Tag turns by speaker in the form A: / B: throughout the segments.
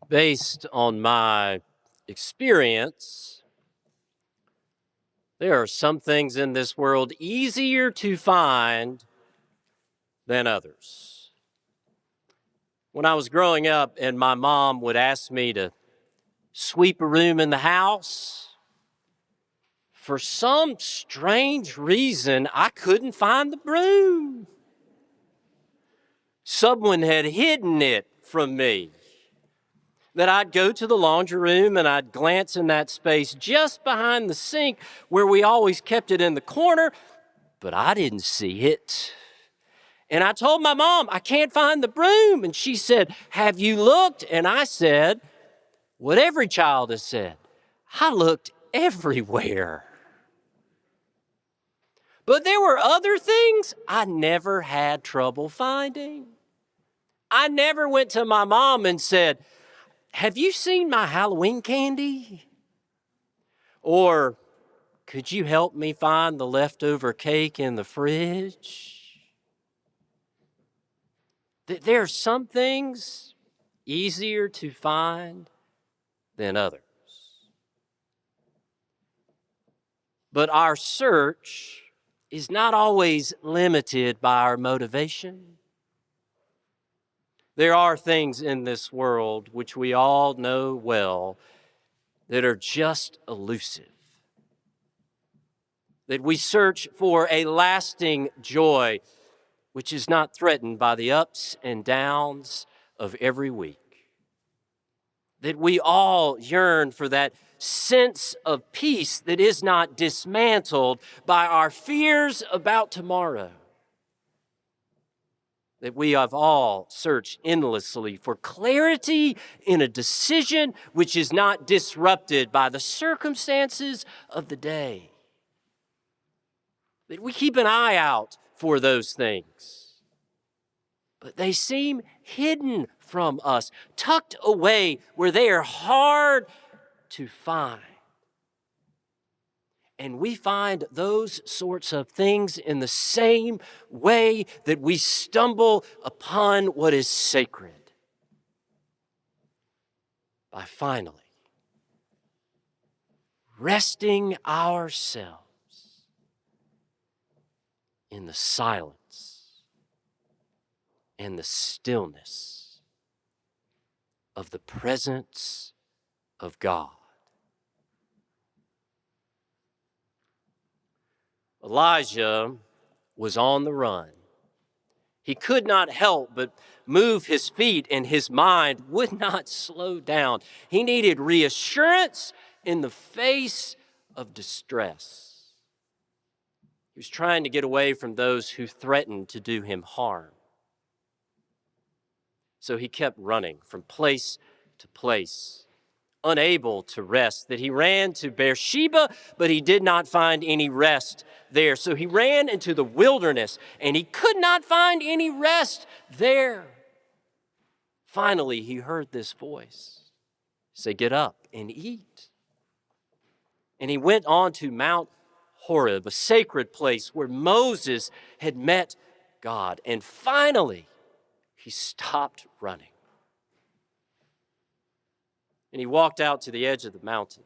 A: Based on my experience, there are some things in this world easier to find than others. When I was growing up and my mom would ask me to sweep a room in the house, for some strange reason, I couldn't find the broom. Someone had hidden it from me. That I'd go to the laundry room and I'd glance in that space just behind the sink where we always kept it in the corner, but I didn't see it. And I told my mom, I can't find the broom. And she said, have you looked? And I said, what every child has said, I looked everywhere. But there were other things I never had trouble finding. I never went to my mom and said, have you seen my Halloween candy? Or could you help me find the leftover cake in the fridge? There are some things easier to find than others. But our search is not always limited by our motivation. There are things in this world which we all know well that are just elusive. That we search for a lasting joy which is not threatened by the ups and downs of every week. That we all yearn for that sense of peace that is not dismantled by our fears about tomorrow. That we have all searched endlessly for clarity in a decision which is not disrupted by the circumstances of the day. That we keep an eye out for those things, but they seem hidden from us, tucked away where they are hard to find. And we find those sorts of things in the same way that we stumble upon what is sacred. By finally resting ourselves in the silence and the stillness of the presence of God. Elijah was on the run. He could not help but move his feet, and his mind would not slow down. He needed reassurance in the face of distress. He was trying to get away from those who threatened to do him harm. So he kept running from place to place, unable to rest. That he ran to Beersheba, but he did not find any rest there. So he ran into the wilderness, and he could not find any rest there. Finally, he heard this voice say, get up and eat. And he went on to Mount Horeb, a sacred place where Moses had met God. And finally, he stopped running. And he walked out to the edge of the mountain.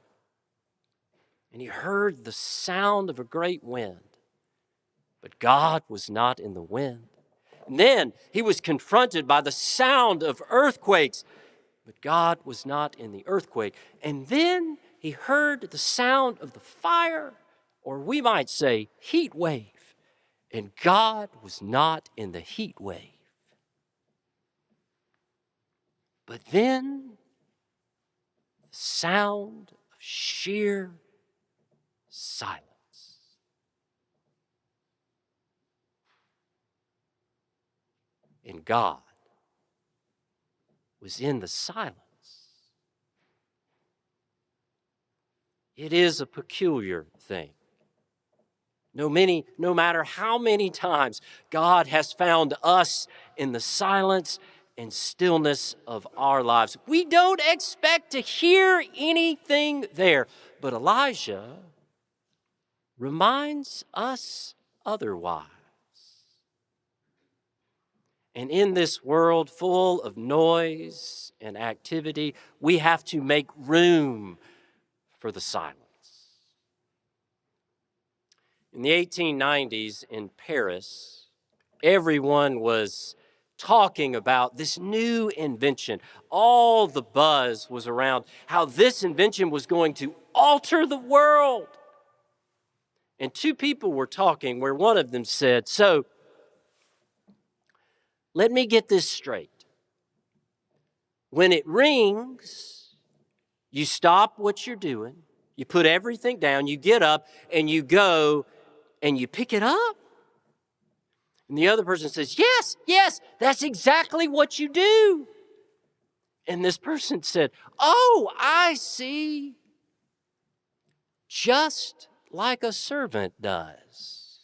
A: And he heard the sound of a great wind. But God was not in the wind. And then he was confronted by the sound of earthquakes. But God was not in the earthquake. And then he heard the sound of the fire, or we might say heat wave. And God was not in the heat wave. But then the sound of sheer silence. And God was in the silence. It is a peculiar thing. No matter how many times God has found us in the silence and stillness of our lives, we don't expect to hear anything there. But Elijah reminds us otherwise. And in this world full of noise and activity, we have to make room for the silence. In the 1890s in Paris, everyone was talking about this new invention. All the buzz was around how this invention was going to alter the world. And two people were talking where one of them said, "So, let me get this straight. When it rings, you stop what you're doing, you put everything down, you get up, and you go and you pick it up?" And the other person says, yes, that's exactly what you do. And this person said, "Oh, I see. Just like a servant does."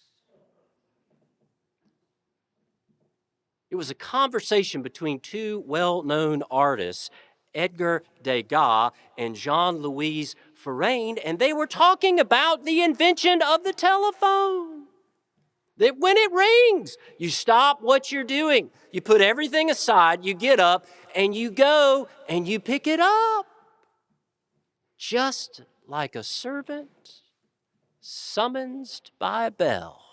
A: It was a conversation between two well-known artists, Edgar Degas and Jean-Louis Forain, and they were talking about the invention of the telephone. That when it rings, you stop what you're doing. You put everything aside, you get up, and you go and you pick it up. Just like a servant summoned by a bell.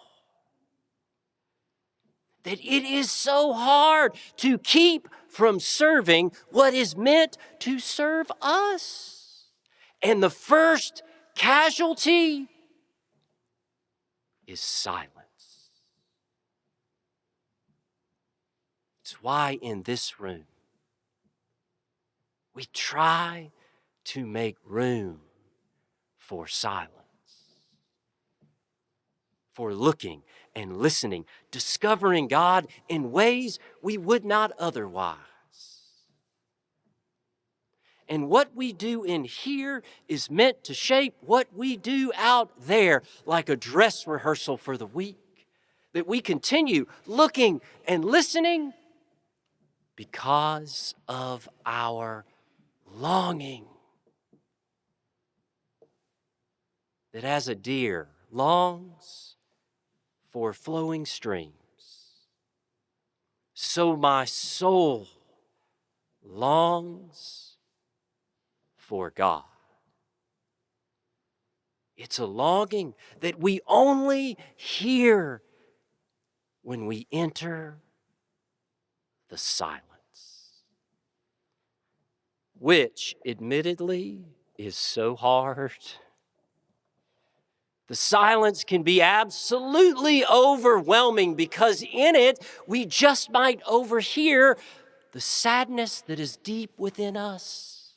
A: That it is so hard to keep from serving what is meant to serve us. And the first casualty is silence. It's why in this room, we try to make room for silence, for looking and listening, discovering God in ways we would not otherwise. And what we do in here is meant to shape what we do out there, like a dress rehearsal for the week, that we continue looking and listening because of our longing. That as a deer longs for flowing streams, so my soul longs for God. It's a longing that we only hear when we enter the silence, which admittedly is so hard. The silence can be absolutely overwhelming because in it we just might overhear the sadness that is deep within us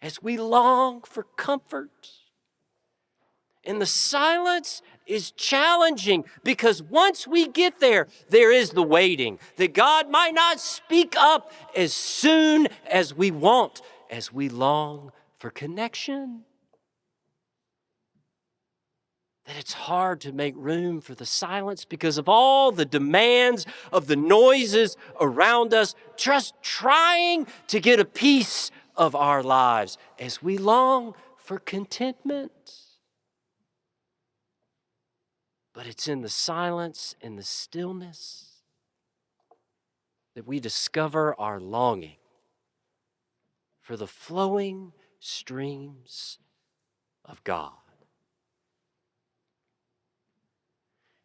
A: as we long for comfort. And the silence is challenging because once we get there, there is the waiting that God might not speak up as soon as we want, as we long for connection. That it's hard to make room for the silence because of all the demands of the noises around us, just trying to get a piece of our lives as we long for contentment. But it's in the silence and the stillness that we discover our longing for the flowing streams of God.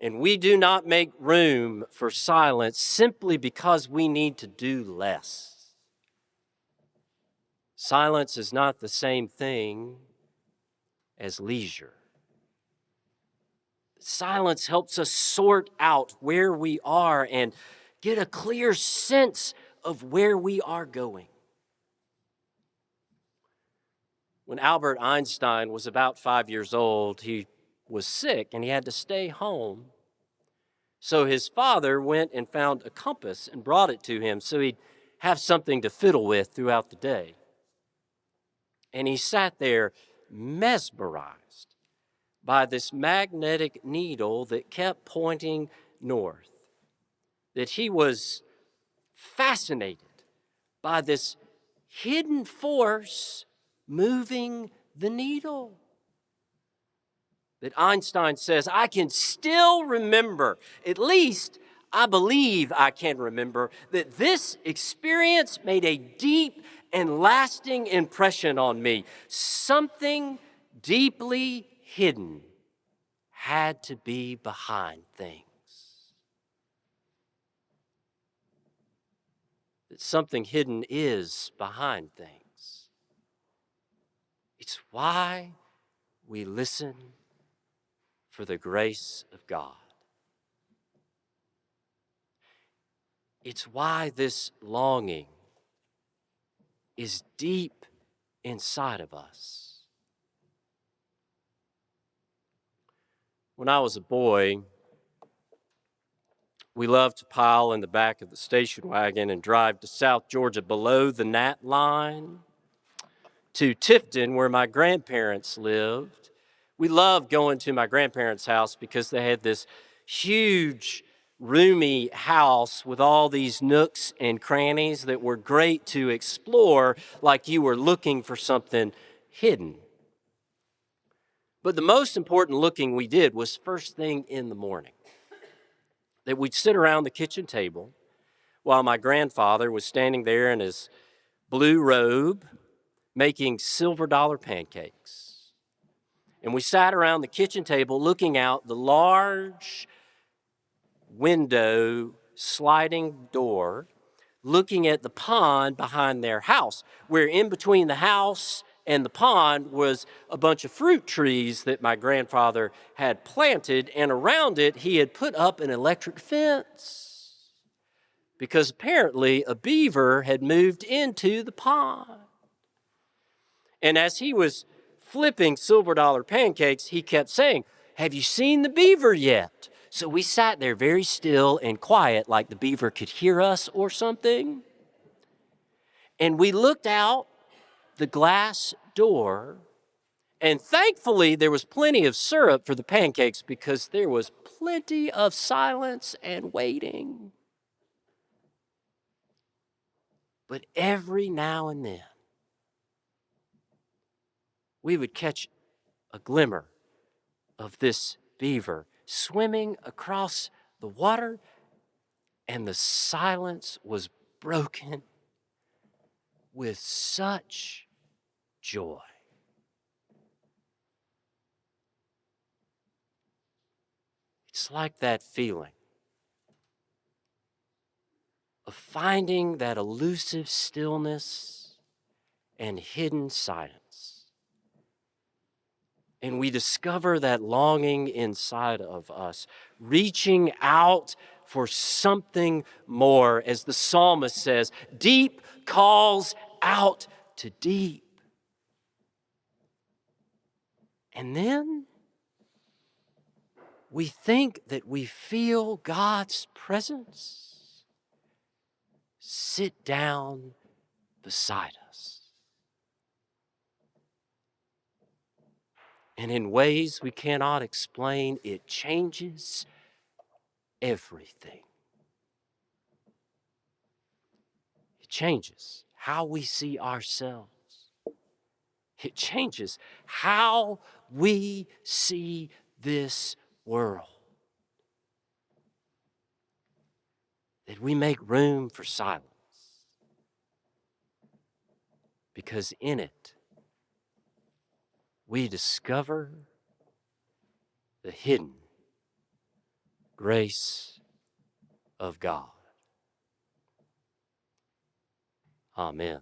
A: And we do not make room for silence simply because we need to do less. Silence is not the same thing as leisure. Silence helps us sort out where we are and get a clear sense of where we are going. When Albert Einstein was about 5 years old, he was sick and he had to stay home. So his father went and found a compass and brought it to him so he'd have something to fiddle with throughout the day. And he sat there mesmerized by this magnetic needle that kept pointing north, that he was fascinated by this hidden force moving the needle. That Einstein says, I can still remember, at least I believe I can remember that this experience made a deep and lasting impression on me. Something deeply hidden had to be behind things. That something hidden is behind things. It's why we listen for the grace of God. It's why this longing is deep inside of us. When I was a boy, we loved to pile in the back of the station wagon and drive to South Georgia below the Nat line to Tifton, where my grandparents lived. We loved going to my grandparents' house because they had this huge, roomy house with all these nooks and crannies that were great to explore, like you were looking for something hidden. But the most important looking we did was first thing in the morning. That we'd sit around the kitchen table while my grandfather was standing there in his blue robe making silver dollar pancakes. And we sat around the kitchen table looking out the large window sliding door, looking at the pond behind their house, where in between the house and the pond was a bunch of fruit trees that my grandfather had planted, and around it he had put up an electric fence because apparently a beaver had moved into the pond. And as he was flipping silver dollar pancakes, he kept saying, "Have you seen the beaver yet?" So we sat there very still and quiet, like the beaver could hear us or something. And we looked out the glass door, and thankfully there was plenty of syrup for the pancakes because there was plenty of silence and waiting. But every now and then, we would catch a glimmer of this beaver swimming across the water, and the silence was broken with such joy. It's like that feeling of finding that elusive stillness and hidden silence. And we discover that longing inside of us, reaching out for something more. As the psalmist says, deep calls out to deep. And then we think that we feel God's presence sit down beside us. And in ways we cannot explain, it changes everything. It changes how we see ourselves. It changes how we see this world. That we make room for silence. Because in it, we discover the hidden grace of God. Amen.